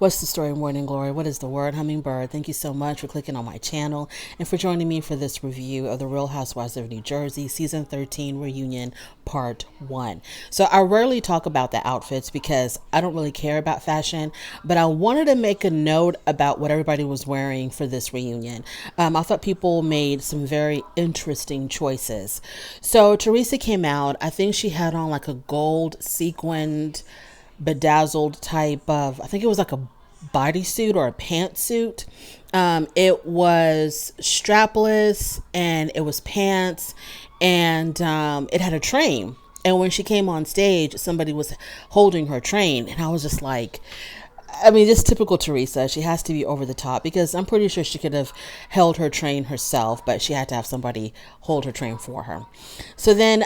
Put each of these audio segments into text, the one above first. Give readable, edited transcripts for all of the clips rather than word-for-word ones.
What's the story, Morning Glory? What is the word? Hummingbird. Thank you so much for clicking on my channel and for joining me for this review of the Real Housewives of New Jersey Season 13 Reunion Part 1. So I rarely talk about the outfits because I don't really care about fashion, but I wanted to make a note about what everybody was wearing for this reunion. I thought people made some very interesting choices. So Teresa came out. I think she had on like a gold sequined bedazzled type of, I think it was like a bodysuit or a pantsuit. It was strapless and it was pants, and it had a train. And when she came on stage, somebody was holding her train, and I was just like, I mean, just typical Teresa. She has to be over the top because I'm pretty sure she could have held her train herself, but she had to have somebody hold her train for her. So then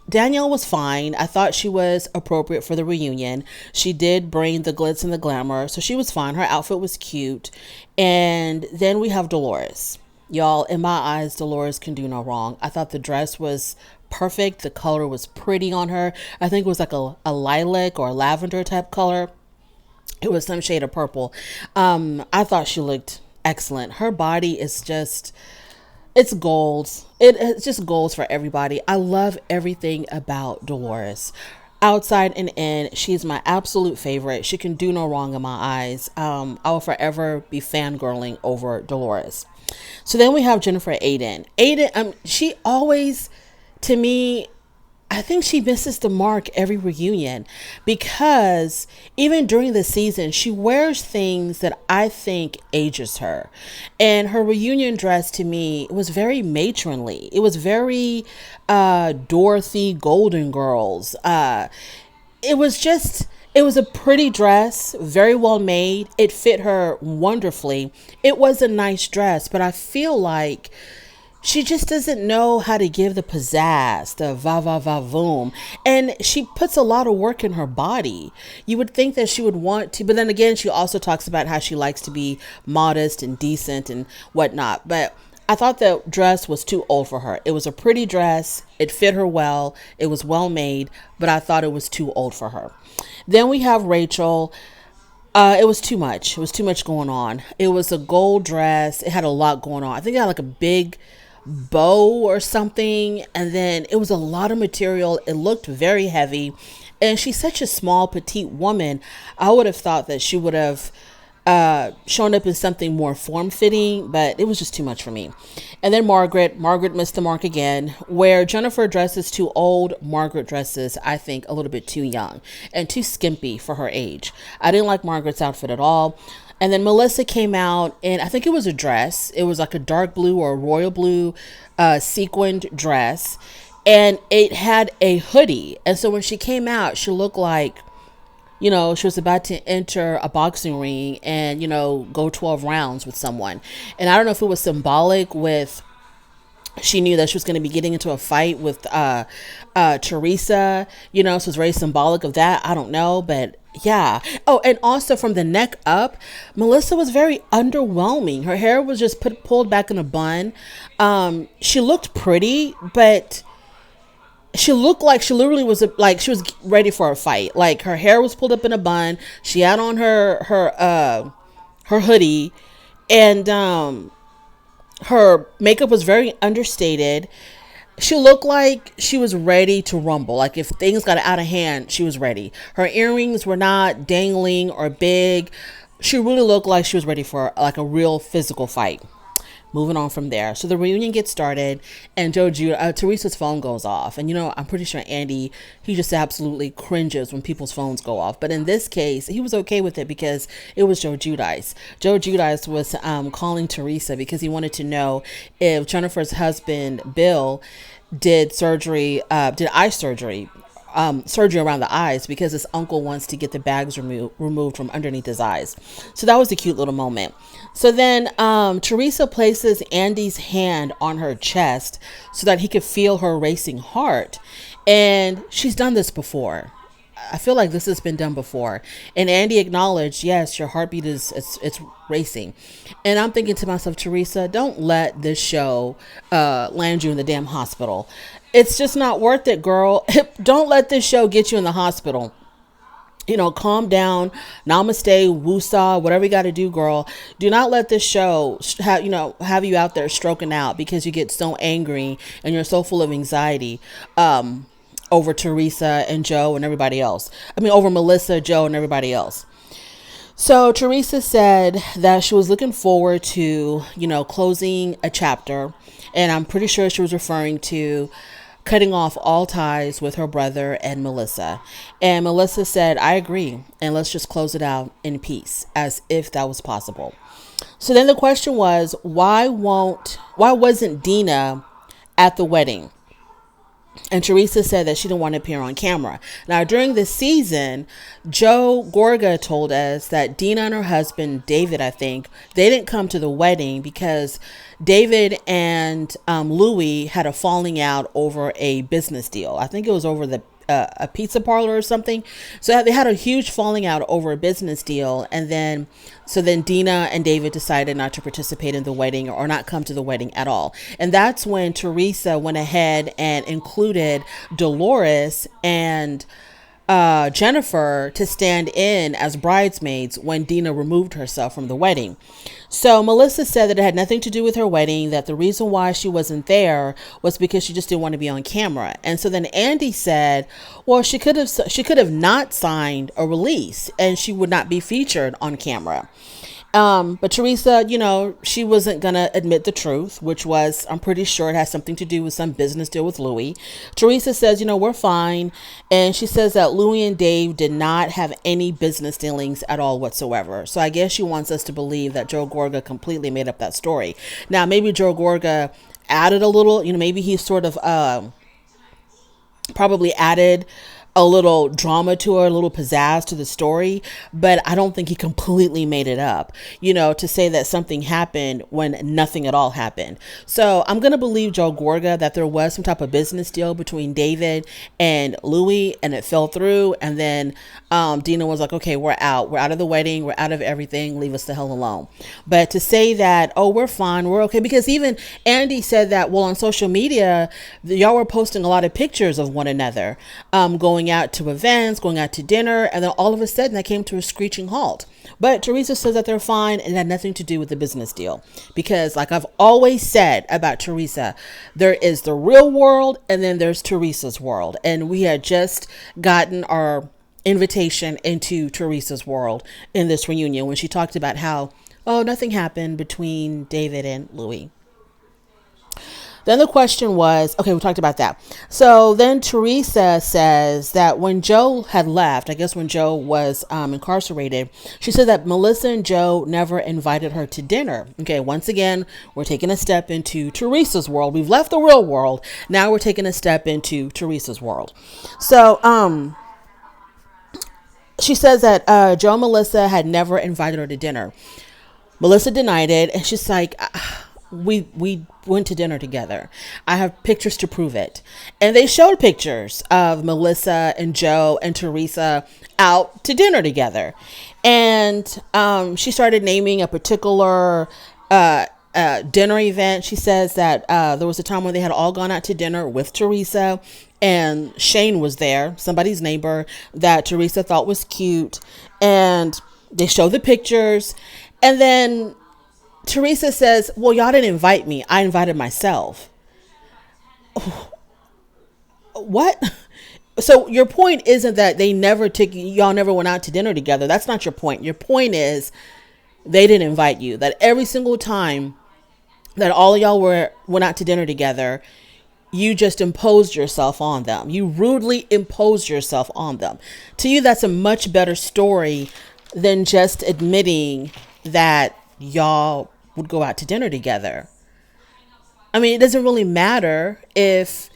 Danielle was fine. I thought she was appropriate for the reunion. She did bring the glitz and the glamour, so she was fine. Her outfit was cute. And then we have Dolores. Y'all, in my eyes, Dolores can do no wrong. I thought the dress was perfect. The color was pretty on her. I think it was like a lilac or lavender type color. It was some shade of purple. I thought she looked excellent. Her body is just... it's goals. It's just goals for everybody. I love everything about Dolores. Outside and in, she's my absolute favorite. She can do no wrong in my eyes. I will forever be fangirling over Dolores. So then we have Jennifer Aiden. She always, to me, I think she misses the mark every reunion because even during the season, she wears things that I think ages her. And her reunion dress to me was very matronly. It was very Dorothy Golden Girls. It was a pretty dress, very well made. It fit her wonderfully. It was a nice dress, but I feel like she just doesn't know how to give the pizzazz, the va-va-va-voom. And she puts a lot of work in her body. You would think that she would want to, but then again, she also talks about how she likes to be modest and decent and whatnot. But I thought the dress was too old for her. It was a pretty dress. It fit her well. It was well made, but I thought it was too old for her. Then we have Rachel. It was too much. It was too much going on. It was a gold dress. It had a lot going on. I think it had like a big bow or something, and then it was a lot of material. It looked very heavy, and she's such a small petite woman. I would have thought that she would have shown up in something more form-fitting, but it was just too much for me. And then Margaret missed the mark again. Where Jennifer dresses too old, Margaret dresses, I think, a little bit too young and too skimpy for her age. I didn't like Margaret's outfit at all. And then Melissa came out, and I think it was a dress. It was like a dark blue or a royal blue sequined dress, and it had a hoodie. And so when she came out, she looked like, she was about to enter a boxing ring and, go 12 rounds with someone. And I don't know if it was symbolic with, she knew that she was going to be getting into a fight with Teresa, so it was very symbolic of that. I don't know, but yeah. Oh, and also from the neck up, Melissa was very underwhelming. Her hair was just pulled back in a bun. She looked pretty, but she looked like she literally was like she was ready for a fight. Like her hair was pulled up in a bun. She had on her hoodie, and her makeup was very understated. She looked like she was ready to rumble. Like if things got out of hand, she was ready. Her earrings were not dangling or big. She really looked like she was ready for like a real physical fight. Moving on from there. So the reunion gets started, and Teresa's phone goes off. And, I'm pretty sure Andy, he just absolutely cringes when people's phones go off. But in this case, he was okay with it because it was Joe Giudice. Joe Giudice was calling Teresa because he wanted to know if Jennifer's husband, Bill, did eye surgery. Surgery around the eyes because his uncle wants to get the bags removed from underneath his eyes. So that was a cute little moment. So then Teresa places Andy's hand on her chest so that he could feel her racing heart. And she's done this before. I feel like this has been done before. And Andy acknowledged, yes, your heartbeat it's racing. And I'm thinking to myself, Teresa, don't let this show land you in the damn hospital. It's just not worth it, girl. Don't let this show get you in the hospital. Calm down. Namaste, woosah, whatever you got to do, girl. Do not let this show have you out there stroking out because you get so angry and you're so full of anxiety over Teresa and Joe and everybody else. Over Melissa, Joe, and everybody else. So Teresa said that she was looking forward to, closing a chapter. And I'm pretty sure she was referring to cutting off all ties with her brother and Melissa. And Melissa said, I agree. And let's just close it out in peace, as if that was possible. So then the question was, why wasn't Dina at the wedding? And Teresa said that she didn't want to appear on camera. Now, during this season, Joe Gorga told us that Dina and her husband, David, I think, they didn't come to the wedding because David and Louis had a falling out over a business deal. I think it was over a pizza parlor or something. So they had a huge falling out over a business deal. And then Dina and David decided not to participate in the wedding or not come to the wedding at all. And that's when Teresa went ahead and included Dolores and Jennifer to stand in as bridesmaids when Dina removed herself from the wedding. So Melissa said that it had nothing to do with her wedding, that the reason why she wasn't there was because she just didn't want to be on camera. And so then Andy said, well, she could have not signed a release and she would not be featured on camera. But Teresa, she wasn't going to admit the truth, which was, I'm pretty sure it has something to do with some business deal with Louis. Teresa says, we're fine. And she says that Louis and Dave did not have any business dealings at all whatsoever. So I guess she wants us to believe that Joe Gorga completely made up that story. Now, maybe Joe Gorga added a little, maybe he sort of probably added a little drama to her, a little pizzazz to the story, but I don't think he completely made it up, to say that something happened when nothing at all happened. So I'm going to believe Joe Gorga that there was some type of business deal between David and Louis and it fell through. And then Dina was like, okay, we're out of the wedding. We're out of everything. Leave us the hell alone. But to say that, oh, we're fine, we're okay. Because even Andy said that, well, on social media, y'all were posting a lot of pictures of one another, going out to events, going out to dinner, and then all of a sudden that came to a screeching halt. But Teresa says that they're fine and it had nothing to do with the business deal. Because like I've always said about Teresa, there is the real world and then there's Teresa's world. And we had just gotten our invitation into Teresa's world in this reunion when she talked about how, nothing happened between David and Louis. Then the question was, okay, we talked about that. So then Teresa says that when Joe had left, I guess when Joe was incarcerated, she said that Melissa and Joe never invited her to dinner. Okay, once again, we're taking a step into Teresa's world. We've left the real world. Now we're taking a step into Teresa's world. So she says that Joe and Melissa had never invited her to dinner. Melissa denied it, and she's like, we went to dinner together. I have pictures to prove it. And they showed pictures of Melissa and Joe and Teresa out to dinner together. And she started naming a particular dinner event. She says that there was a time when they had all gone out to dinner with Teresa, and Shane was there, somebody's neighbor that Teresa thought was cute. And they showed the pictures. And then Teresa says, well, y'all didn't invite me. I invited myself. What? So your point isn't that y'all never went out to dinner together. That's not your point. Your point is they didn't invite you. That every single time that all of y'all went out to dinner together, you just imposed yourself on them. You rudely imposed yourself on them. To you, that's a much better story than just admitting that y'all would go out to dinner together. I mean, it doesn't really matter if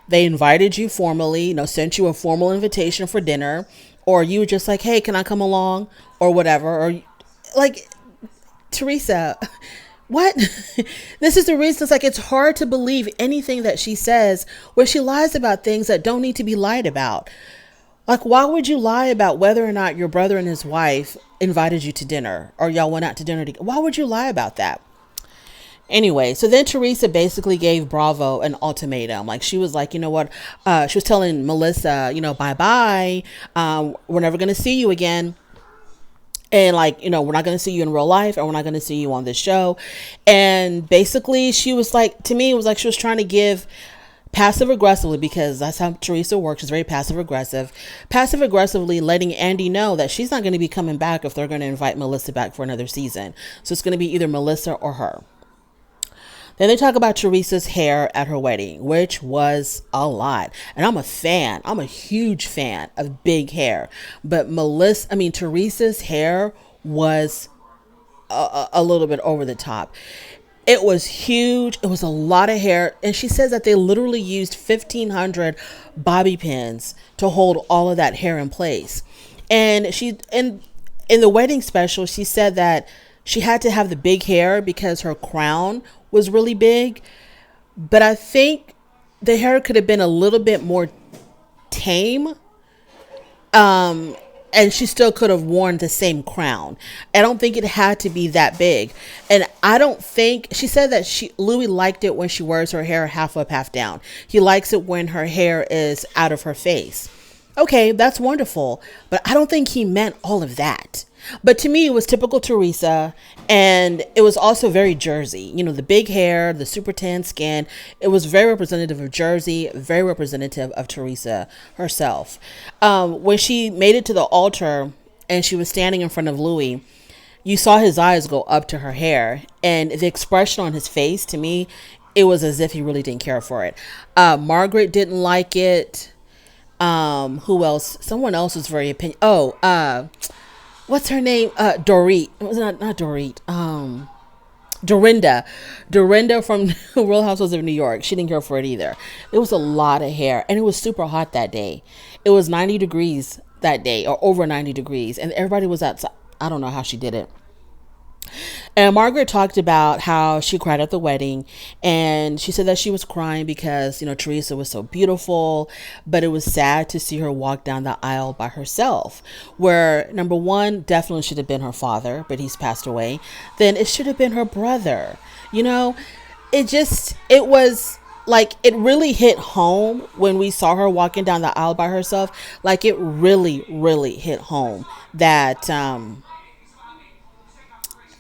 they invited you formally, sent you a formal invitation for dinner, or you were just like, hey, can I come along, or whatever, or like, Teresa, what? This is the reason it's hard to believe anything that she says where she lies about things that don't need to be lied about. Like, why would you lie about whether or not your brother and his wife invited you to dinner or y'all went out to dinner together? Why would you lie about that? Anyway, so then Teresa basically gave Bravo an ultimatum. Like, she was like, you know what? She was telling Melissa, bye bye. We're never going to see you again. And like, we're not going to see you in real life, and we're not going to see you on this show. And basically she was like, to me, it was like she was trying to give passive aggressively, because that's how Teresa works. She's very passive aggressively letting Andy know that she's not going to be coming back if they're going to invite Melissa back for another season. So it's going to be either Melissa or her. Then they talk about Teresa's hair at her wedding, which was a lot. And I'm a fan. I'm a huge fan of big hair. But Teresa's hair was a little bit over the top. It was huge. It was a lot of hair. And she says that they literally used 1,500 bobby pins to hold all of that hair in place. And in the wedding special, she said that she had to have the big hair because her crown was really big. But I think the hair could have been a little bit more tame. And she still could have worn the same crown. I don't think it had to be that big. And I don't think, she said that Louis liked it when she wears her hair half up, half down. He likes it when her hair is out of her face. Okay, that's wonderful. But I don't think he meant all of that. But to me, it was typical Teresa, and it was also very Jersey. The big hair, the super tan skin. It was very representative of Jersey, very representative of Teresa herself. When she made it to the altar and she was standing in front of Louis, you saw his eyes go up to her hair, and the expression on his face, to me, it was as if he really didn't care for it. Margaret didn't like it. Who else? Someone else was very what's her name? Dorit. It was not Dorit. Dorinda. Dorinda from Real Housewives of New York. She didn't care for it either. It was a lot of hair, and it was super hot that day. It was 90 degrees that day, or over 90 degrees, and everybody was outside. I don't know how she did it. And Margaret talked about how she cried at the wedding, and she said that she was crying because, Teresa was so beautiful, but it was sad to see her walk down the aisle by herself, where number one, definitely should have been her father, but he's passed away. Then it should have been her brother. It was like, it really hit home when we saw her walking down the aisle by herself. Like, it really, really hit home that,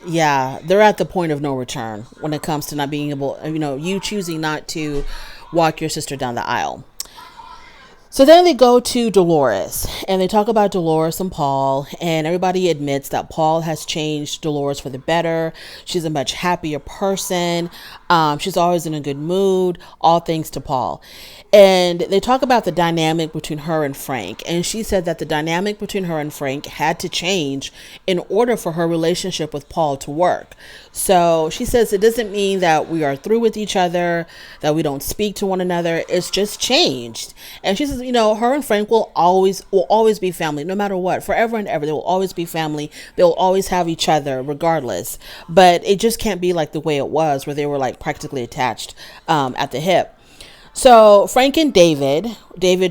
yeah, they're at the point of no return when it comes to not being able, you choosing not to walk your sister down the aisle. So then they go to Dolores, and they talk about Dolores and Paul, and everybody admits that Paul has changed Dolores for the better. She's a much happier person. She's always in a good mood, all thanks to Paul. And they talk about the dynamic between her and Frank. And she said that the dynamic between her and Frank had to change in order for her relationship with Paul to work. So she says it doesn't mean that we are through with each other, that we don't speak to one another. It's just changed. And she says, her and Frank will always be family, no matter what, forever and ever. They will always be family. They'll always have each other regardless. But it just can't be like the way it was, where they were like practically attached at the hip. So Frank and David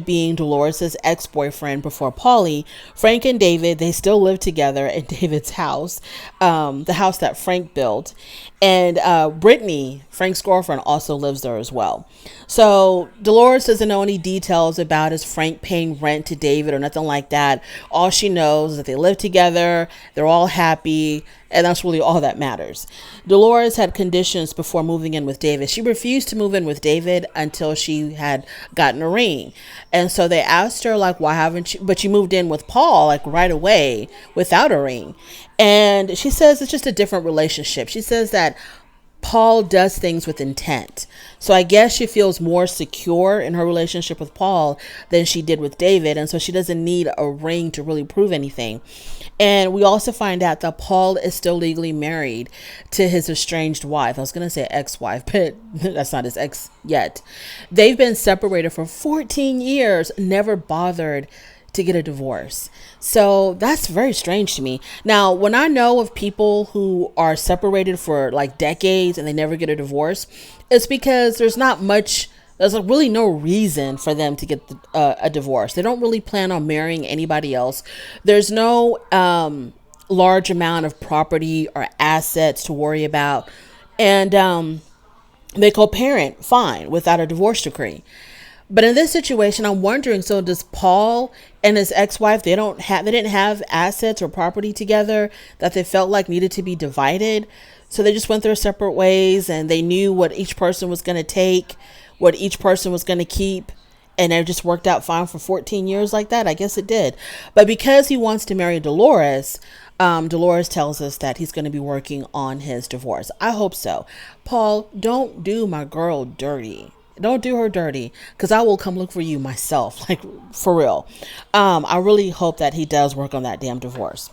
being Dolores' ex-boyfriend before Paulie, Frank and David, they still live together in David's house, the house that Frank built. And Brittany, Frank's girlfriend, also lives there as well. So Dolores doesn't know any details about is Frank paying rent to David or nothing like that. All she knows is that they live together, they're all happy, and that's really all that matters. Dolores had conditions before moving in with David. She refused to move in with David until she had gotten a ring. And so they asked her, like, why haven't you? But you moved in with Paul, like, right away without a ring. And she says it's just a different relationship. She says that Paul does things with intent. So I guess she feels more secure in her relationship with Paul than she did with David. And so she doesn't need a ring to really prove anything. And we also find out that Paul is still legally married to his estranged wife. I was going to say ex-wife, but that's not his ex yet. They've been separated for 14 years, never bothered to get a divorce. So that's very strange to me. Now, when I know of people who are separated for like decades and they never get a divorce, it's because there's really no reason for them to get a divorce. They don't really plan on marrying anybody else. There's no large amount of property or assets to worry about. And they co-parent fine without a divorce decree. But in this situation, I'm wondering, so does Paul and his ex-wife, they didn't have assets or property together that they felt like needed to be divided. So they just went their separate ways, and they knew what each person was going to take, what each person was going to keep. And it just worked out fine for 14 years like that. I guess it did. But because he wants to marry Dolores, Dolores tells us that he's going to be working on his divorce. I hope so. Paul, don't do my girl dirty. Don't do her dirty, because I will come look for you myself, like for real. I really hope that he does work on that damn divorce.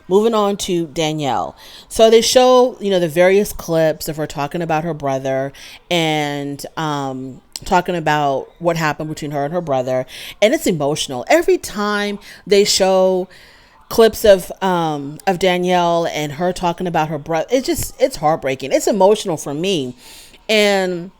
Moving on to Danielle. So they show, the various clips of her talking about her brother and talking about what happened between her and her brother. And it's emotional. Every time they show clips of Danielle and her talking about her brother, it's heartbreaking. It's emotional for me. And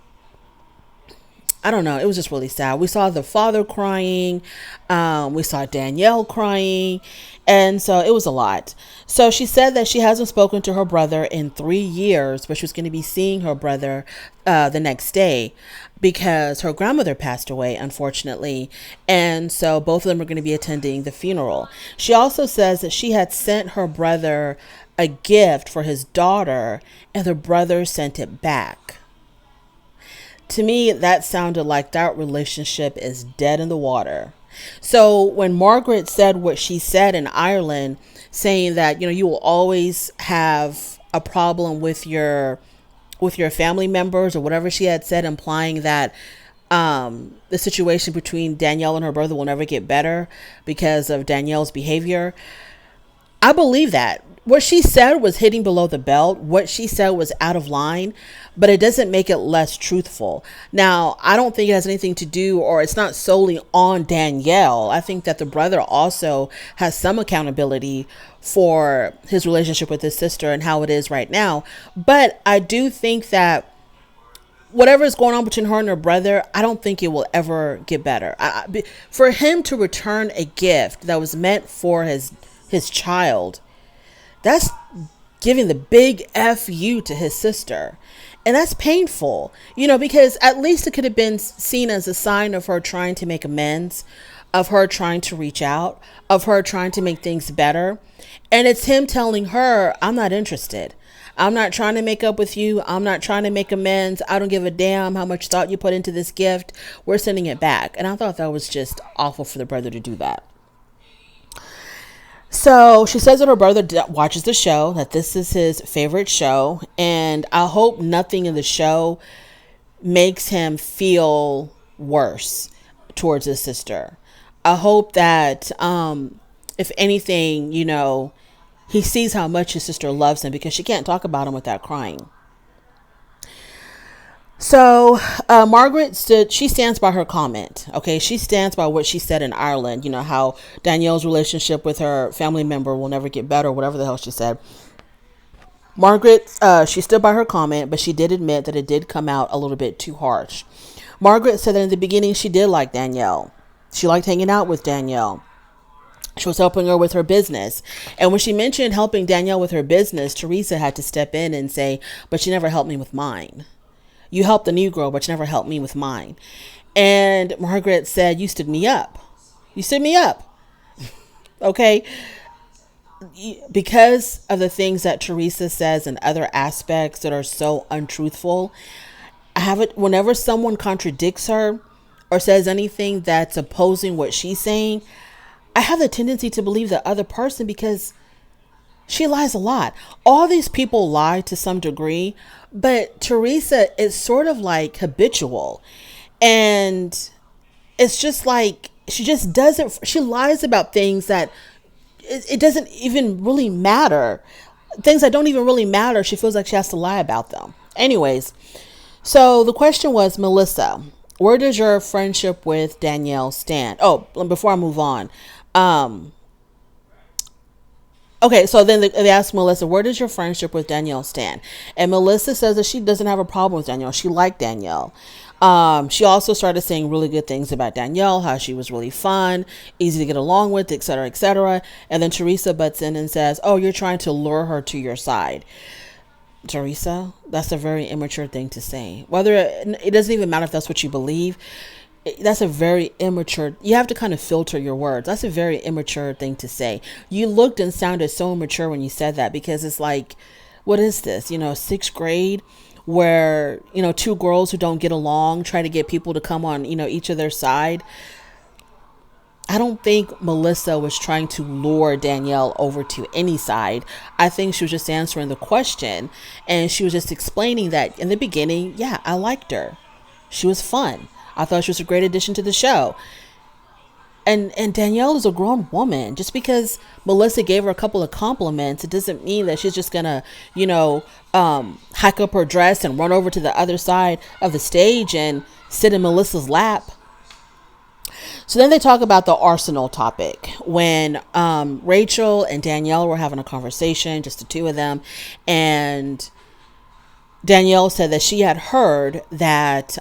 I don't know. It was just really sad. We saw the father crying. We saw Danielle crying. And so it was a lot. So she said that she hasn't spoken to her brother in 3 years, but she was going to be seeing her brother the next day because her grandmother passed away, unfortunately. And so both of them are going to be attending the funeral. She also says that she had sent her brother a gift for his daughter, and the brother sent it back. To me, that sounded like that relationship is dead in the water. So when Margaret said what she said in Ireland, saying that, you will always have a problem with your family members or whatever she had said, implying that the situation between Danielle and her brother will never get better because of Danielle's behavior. I believe that. What she said was hitting below the belt. What she said was out of line, but it doesn't make it less truthful. Now, I don't think it has anything to do, or it's not solely on Danielle. I think that the brother also has some accountability for his relationship with his sister and how it is right now. But I do think that whatever is going on between her and her brother, I don't think it will ever get better. For him to return a gift that was meant for his child, that's giving the big FU to his sister. And that's painful, because at least it could have been seen as a sign of her trying to make amends, of her trying to reach out, of her trying to make things better. And it's him telling her, I'm not interested. I'm not trying to make up with you. I'm not trying to make amends. I don't give a damn how much thought you put into this gift. We're sending it back. And I thought that was just awful for the brother to do that. So she says that her brother watches the show, that this is his favorite show, and I hope nothing in the show makes him feel worse towards his sister. I hope that, if anything, he sees how much his sister loves him, because she can't talk about him without crying. So Margaret she stands by her comment. Okay, she stands by what she said in Ireland, how Danielle's relationship with her family member will never get better, whatever the hell she said. Margaret, she stood by her comment, but she did admit that it did come out a little bit too harsh. Margaret said that in the beginning she did like Danielle. She liked hanging out with Danielle. She was helping her with her business. And when she mentioned helping Danielle with her business, Teresa had to step in and say, but she never helped me with mine. You helped the new girl, but you never helped me with mine. And Margaret said, you stood me up. You stood me up. Okay. Because of the things that Teresa says and other aspects that are so untruthful, whenever someone contradicts her or says anything that's opposing what she's saying, I have the tendency to believe the other person, because she lies a lot. All these people lie to some degree, but Teresa is sort of like habitual. And it's just like, she just doesn't, she lies about things that it doesn't even really matter. Things that don't even really matter, she feels like she has to lie about them. Anyways, so the question was, Melissa, where does your friendship with Danielle stand? Oh, before I move on, okay, so then they asked Melissa, where does your friendship with Danielle stand? And Melissa says that she doesn't have a problem with Danielle. She liked Danielle. She also started saying really good things about Danielle, how she was really fun, easy to get along with, etc., etc. And then Teresa butts in and says, oh, you're trying to lure her to your side. Teresa, that's a very immature thing to say. Whether it doesn't even matter if that's what you believe, that's a very immature. You have to kind of filter your words. That's a very immature thing to say. You looked and sounded so immature when you said that, because it's like, what is this? Sixth grade, where two girls who don't get along try to get people to come on each of their side. I don't think Melissa was trying to lure Danielle over to any side. I think she was just answering the question, and she was just explaining that in the beginning, yeah, I liked her. She was fun. I thought she was a great addition to the show. And Danielle is a grown woman. Just because Melissa gave her a couple of compliments, it doesn't mean that she's just gonna, hike up her dress and run over to the other side of the stage and sit in Melissa's lap. So then they talk about the arsenal topic when Rachel and Danielle were having a conversation, just the two of them. And Danielle said that she had heard that,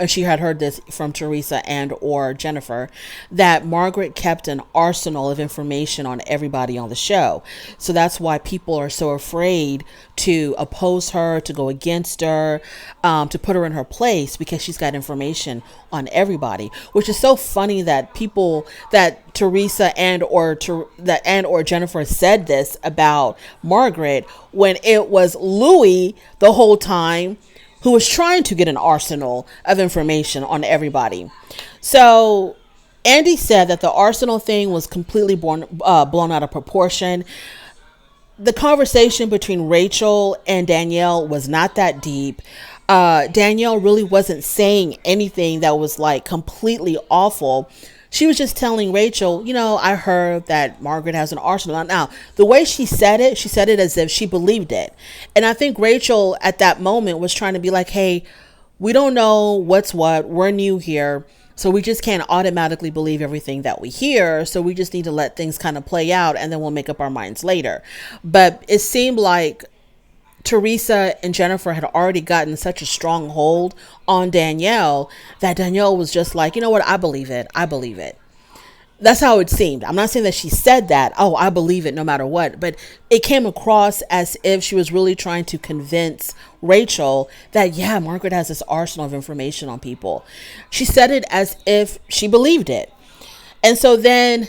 she had heard this from Teresa and or Jennifer, that Margaret kept an arsenal of information on everybody on the show. So that's why people are so afraid to oppose her, to go against her, to put her in her place, because she's got information on everybody. Which is so funny that Teresa and or Jennifer said this about Margaret, when it was Louis the whole time who was trying to get an arsenal of information on everybody. So Andy said that the arsenal thing was completely blown out of proportion. The conversation between Rachel and Danielle was not that deep. Danielle really wasn't saying anything that was like completely awful. She was just telling Rachel, I heard that Margaret has an arsenal. Now, the way she said it as if she believed it. And I think Rachel at that moment was trying to be like, hey, we don't know what's what. We're new here. So we just can't automatically believe everything that we hear. So we just need to let things kind of play out, and then we'll make up our minds later. But it seemed like Teresa and Jennifer had already gotten such a strong hold on Danielle that Danielle was just like, you know what? I believe it. That's how it seemed. I'm not saying that she said that, oh, I believe it no matter what, but it came across as if she was really trying to convince Rachel that, yeah, Margaret has this arsenal of information on people. She said it as if she believed it. And so then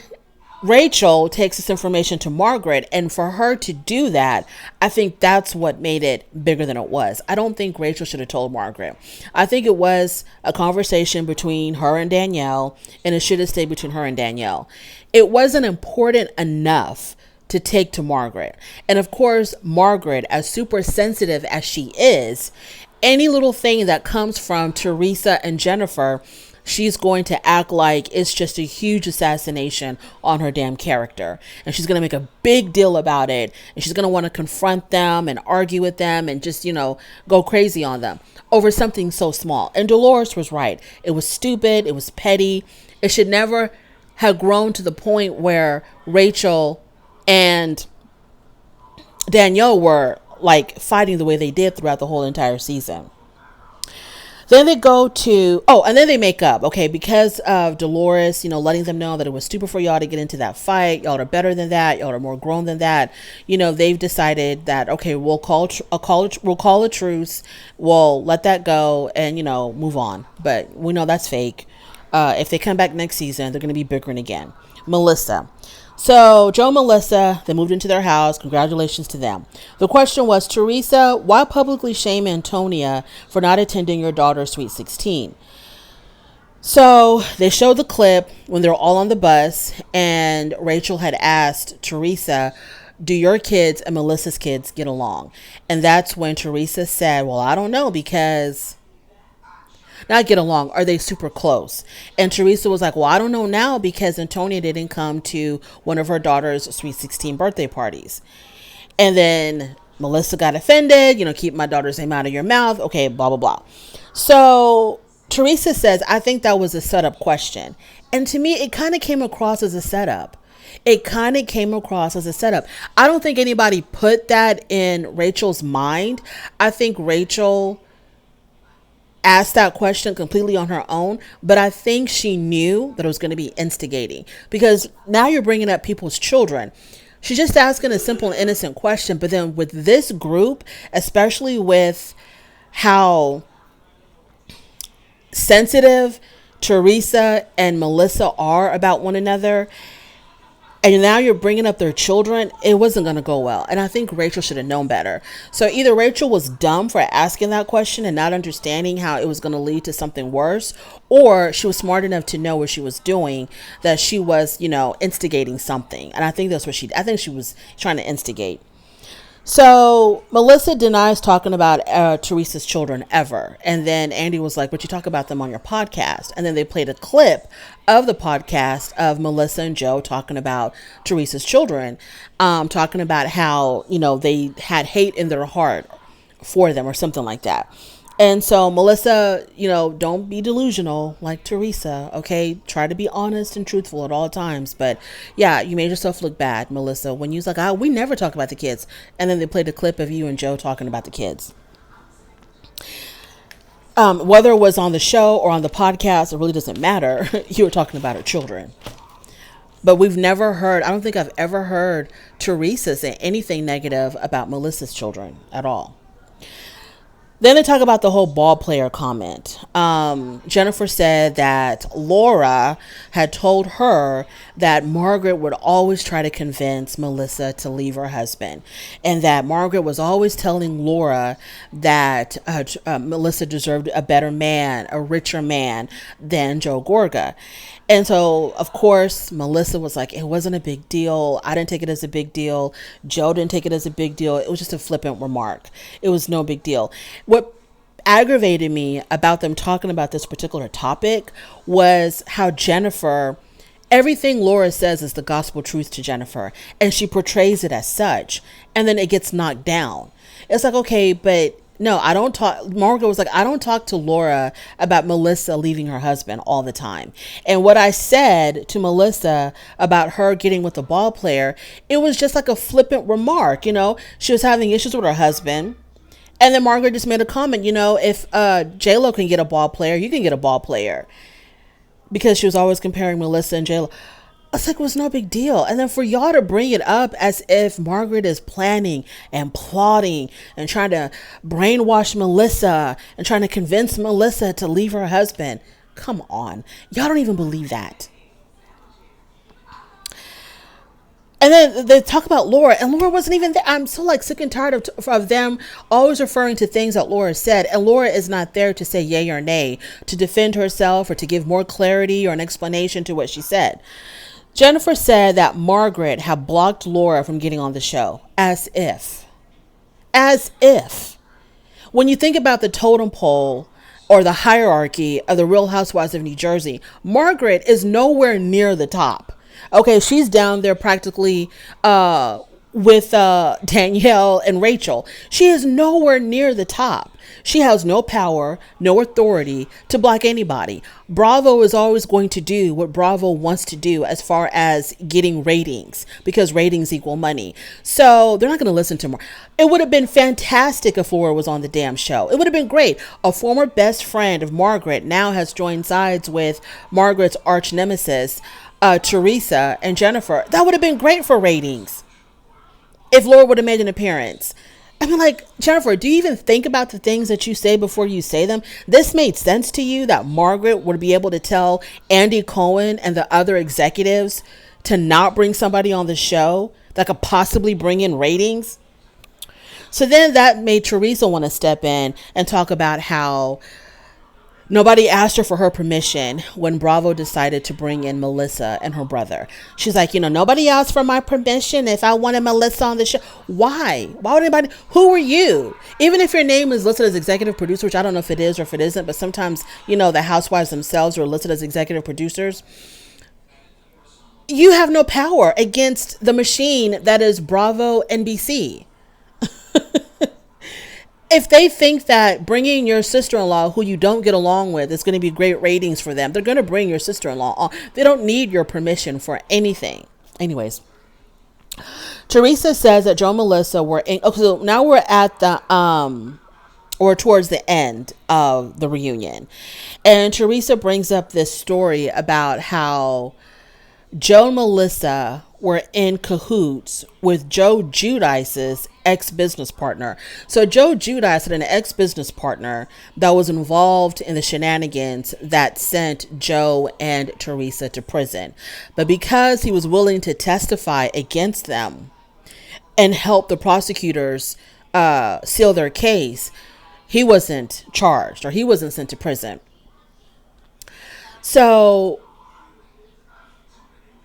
Rachel takes this information to Margaret, and for her to do that, I think that's what made it bigger than it was. I don't think Rachel should have told Margaret. I think it was a conversation between her and Danielle, and it should have stayed between her and Danielle. It wasn't important enough to take to Margaret. And of course, Margaret, as super sensitive as she is, any little thing that comes from Teresa and Jennifer, she's going to act like it's just a huge assassination on her damn character. And she's going to make a big deal about it. And she's going to want to confront them and argue with them and just, go crazy on them over something so small. And Dolores was right. It was stupid. It was petty. It should never have grown to the point where Rachel and Danielle were like fighting the way they did throughout the whole entire season. Then they go to, and then they make up, okay, because of Dolores, letting them know that it was stupid for y'all to get into that fight. Y'all are better than that. Y'all are more grown than that. They've decided that, okay, we'll call a truce. We'll let that go and, move on. But we know that's fake. If they come back next season, they're going to be bickering again. Melissa. So Joe and Melissa, they moved into their house. Congratulations to them. The question was, Teresa, why publicly shame Antonia for not attending your daughter's Sweet 16? So they showed the clip when they're all on the bus, and Rachel had asked Teresa, do your kids and Melissa's kids get along? And that's when Teresa said, well, I don't know, because... not get along, are they super close? And Teresa was like, well, I don't know now, because Antonia didn't come to one of her daughter's Sweet 16 birthday parties. And then Melissa got offended, keep my daughter's name out of your mouth. Okay, blah, blah, blah. So Teresa says, I think that was a setup question. And to me, it kind of came across as a setup. I don't think anybody put that in Rachel's mind. I think Rachel asked that question completely on her own, but I think she knew that it was going to be instigating, because now you're bringing up people's children. She's just asking a simple and innocent question. But then with this group, especially with how sensitive Teresa and Melissa are about one another, and now you're bringing up their children, it wasn't going to go well. And I think Rachel should have known better. So either Rachel was dumb for asking that question and not understanding how it was going to lead to something worse, or she was smart enough to know what she was doing, that she was, instigating something. And I think I think she was trying to instigate. So Melissa denies talking about Teresa's children ever. And then Andy was like, but you talk about them on your podcast. And then they played a clip of the podcast of Melissa and Joe talking about Teresa's children, talking about how, they had hate in their heart for them or something like that. And so Melissa, don't be delusional like Teresa, okay? Try to be honest and truthful at all times. But yeah, you made yourself look bad, Melissa, when you was like, we never talk about the kids. And then they played a clip of you and Joe talking about the kids. Whether it was on the show or on the podcast, it really doesn't matter. You were talking about her children. But we've never heard, I don't think I've ever heard Teresa say anything negative about Melissa's children at all. Then they talk about the whole ball player comment. Jennifer said that Laura had told her that Margaret would always try to convince Melissa to leave her husband, and that Margaret was always telling Laura that Melissa deserved a better man, a richer man than Joe Gorga. And so, of course, Melissa was like, it wasn't a big deal. I didn't take it as a big deal. Joe didn't take it as a big deal. It was just a flippant remark. It was no big deal. What aggravated me about them talking about this particular topic was how Jennifer, everything Laura says is the gospel truth to Jennifer, and she portrays it as such, and then it gets knocked down. It's like, okay, but no, I don't talk. Margaret was like, I don't talk to Laura about Melissa leaving her husband all the time. And what I said to Melissa about her getting with the ball player, it was just like a flippant remark. She was having issues with her husband. And then Margaret just made a comment, if J-Lo can get a ball player, you can get a ball player. Because she was always comparing Melissa and J-Lo. It's like, it was no big deal. And then for y'all to bring it up as if Margaret is planning and plotting and trying to brainwash Melissa and trying to convince Melissa to leave her husband. Come on. Y'all don't even believe that. And then they talk about Laura, and Laura wasn't even there. I'm so sick and tired of them always referring to things that Laura said. And Laura is not there to say yay or nay, to defend herself or to give more clarity or an explanation to what she said. Jennifer said that Margaret had blocked Laura from getting on the show. As if. When you think about the totem pole or the hierarchy of the Real Housewives of New Jersey, Margaret is nowhere near the top. Okay, she's down there practically with Danielle and Rachel. She is nowhere near the top. She has no power, no authority to block anybody. Bravo is always going to do what Bravo wants to do as far as getting ratings, because ratings equal money. So they're not going to listen to more. It would have been fantastic if Laura was on the damn show. It would have been great. A former best friend of Margaret now has joined sides with Margaret's arch nemesis, Teresa and Jennifer. That would have been great for ratings if Laura would have made an appearance. I mean, Jennifer, do you even think about the things that you say before you say them? This made sense to you that Margaret would be able to tell Andy Cohen and the other executives to not bring somebody on the show that could possibly bring in ratings? So then that made Teresa want to step in and talk about how nobody asked her for her permission when Bravo decided to bring in Melissa and her brother. She's like, nobody asked for my permission if I wanted Melissa on the show. Why? Why would anybody? Who are you? Even if your name is listed as executive producer, which I don't know if it is or if it isn't, but sometimes, the housewives themselves are listed as executive producers. You have no power against the machine that is Bravo NBC. If they think that bringing your sister-in-law, who you don't get along with, is going to be great ratings for them, they're going to bring your sister-in-law on. They don't need your permission for anything. Anyways, Teresa says that Joe and Melissa were in. Okay, so now we're at the or towards the end of the reunion, and Teresa brings up this story about how Joe and Melissa were in cahoots with Joe Giudice's ex-business partner. So Joe Giudice had an ex-business partner that was involved in the shenanigans that sent Joe and Teresa to prison. But because he was willing to testify against them and help the prosecutors seal their case, he wasn't charged, or he wasn't sent to prison. So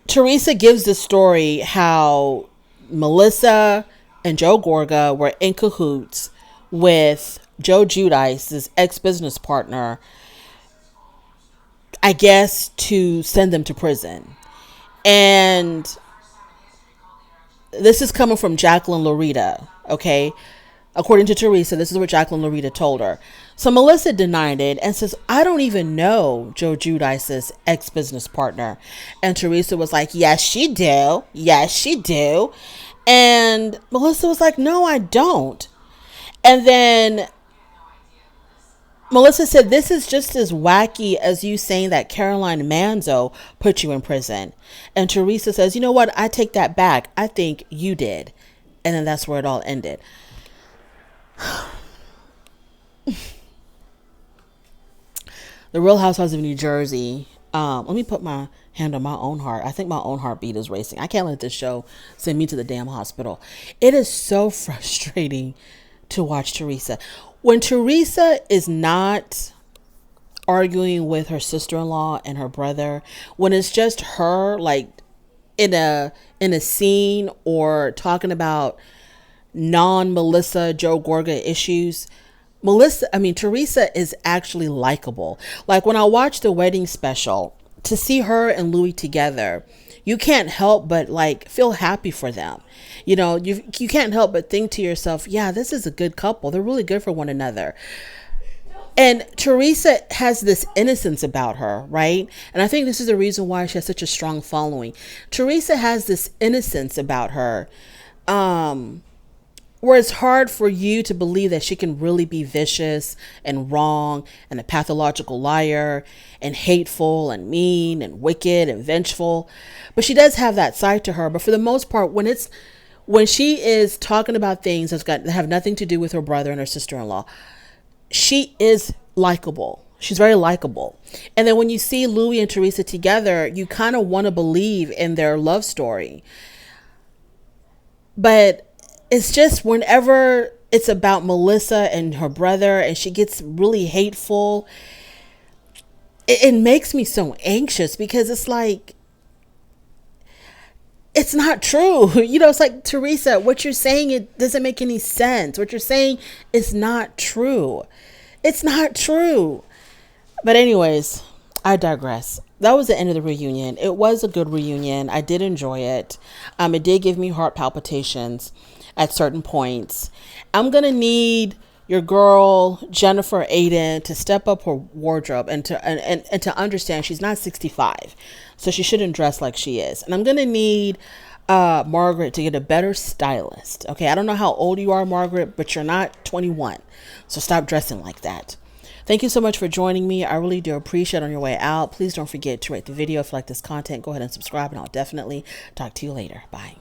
Teresa gives the story how Melissa and Joe Gorga were in cahoots with Joe Giudice's ex-business partner, I guess, to send them to prison. And this is coming from Jacqueline Loretta, okay? According to Teresa, this is what Jacqueline Loretta told her. So Melissa denied it and says, I don't even know Joe Giudice's ex-business partner. And Teresa was like, yes, she do. Yes, she do. And Melissa was like, no, I don't. And then Melissa said, this is just as wacky as you saying that Caroline Manzo put you in prison. And Teresa says, you know what? I take that back. I think you did. And then that's where it all ended. The Real Housewives of New Jersey. Let me put my hand on my own heart. I think my own heartbeat is racing. I can't let this show send me to the damn hospital. It is so frustrating to watch Teresa. When Teresa is not arguing with her sister-in-law and her brother, when it's just her, like in a scene, or talking about non-Melissa Joe Gorga issues, Teresa is actually likable. Like when I watched the wedding special, to see her and Louis together, you can't help but like feel happy for them. You know, you can't help but think to yourself, yeah, this is a good couple. They're really good for one another. And Teresa has this innocence about her, right? And I think this is the reason why she has such a strong following. Teresa has this innocence about her, where it's hard for you to believe that she can really be vicious and wrong and a pathological liar and hateful and mean and wicked and vengeful. But she does have that side to her. But for the most part, when she is talking about things that have nothing to do with her brother and her sister-in-law, she is likable. She's very likable. And then when you see Louis and Teresa together, you kind of want to believe in their love story. But it's just whenever it's about Melissa and her brother and she gets really hateful, it makes me so anxious, because it's like, it's not true. You know, it's like, Teresa, what you're saying, it doesn't make any sense. What you're saying is not true. It's not true. But anyways, I digress. That was the end of the reunion. It was a good reunion. I did enjoy it. It did give me heart palpitations at certain points. I'm going to need your girl, Jennifer Aiden, to step up her wardrobe and to understand she's not 65. So she shouldn't dress like she is. And I'm going to need Margaret to get a better stylist. Okay, I don't know how old you are, Margaret, but you're not 21. So stop dressing like that. Thank you so much for joining me. I really do appreciate it. On your way out, please don't forget to rate the video. If you like this content, go ahead and subscribe, and I'll definitely talk to you later. Bye.